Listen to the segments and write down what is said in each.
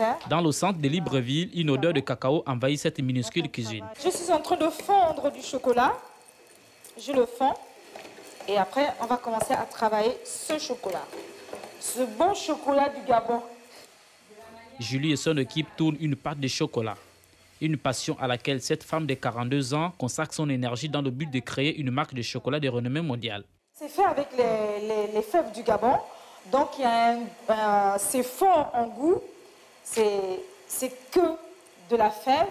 faire. Dans le centre de Libreville, une odeur de cacao envahit cette minuscule cuisine. Je suis en train de fondre du chocolat. Je le fonds. Et après, on va commencer à travailler ce chocolat. Ce bon chocolat du Gabon. Julie et son équipe tournent une pâte de chocolat. Une passion à laquelle cette femme de 42 ans consacre son énergie dans le but de créer une marque de chocolat de renommée mondiale. C'est fait avec les fèves du Gabon. Donc, c'est fort en goût. C'est que de la fève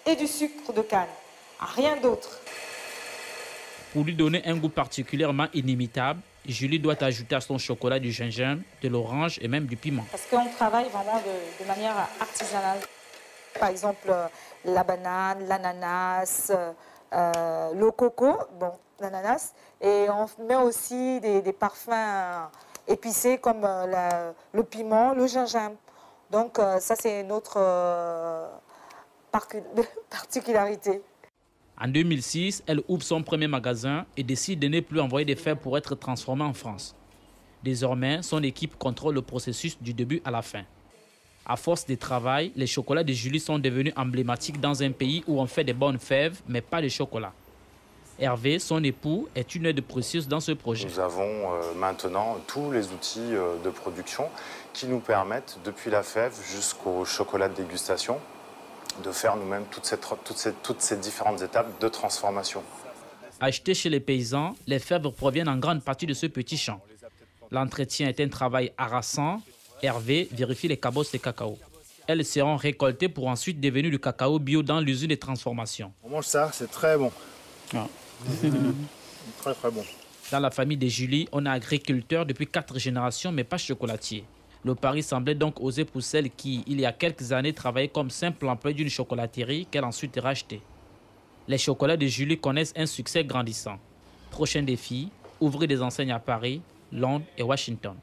et du sucre de canne. Rien d'autre. Pour lui donner un goût particulièrement inimitable, Julie doit ajouter à son chocolat du gingembre, de l'orange et même du piment. Parce qu'on travaille vraiment de manière artisanale. Par exemple, la banane, l'ananas, le coco, bon, l'ananas. Et on met aussi des parfums épicés comme le piment, le gingembre. Donc ça, c'est notre particularité. En 2006, elle ouvre son premier magasin et décide de ne plus envoyer des fèves pour être transformées en France. Désormais, son équipe contrôle le processus du début à la fin. À force de travail, les chocolats de Julie sont devenus emblématiques dans un pays où on fait des bonnes fèves, mais pas de chocolat. Hervé, son époux, est une aide précieuse dans ce projet. Nous avons maintenant tous les outils de production qui nous permettent, depuis la fève jusqu'au chocolat de dégustation, de faire nous-mêmes toutes ces différentes étapes de transformation. Achetées chez les paysans, les fèves proviennent en grande partie de ce petit champ. L'entretien est un travail harassant. Hervé vérifie les cabosses de cacao. Elles seront récoltées pour ensuite devenir du cacao bio dans l'usine de transformation. On mange ça, c'est très bon. Ah. Très très bon. Dans la famille de Julie, on est agriculteur depuis 4 générations, mais pas chocolatier. Le pari semblait donc osé pour celle qui, il y a quelques années, travaillait comme simple employé d'une chocolaterie qu'elle a ensuite rachetée. Les chocolats de Julie connaissent un succès grandissant. Prochain défi, ouvrir des enseignes à Paris, Londres et Washington.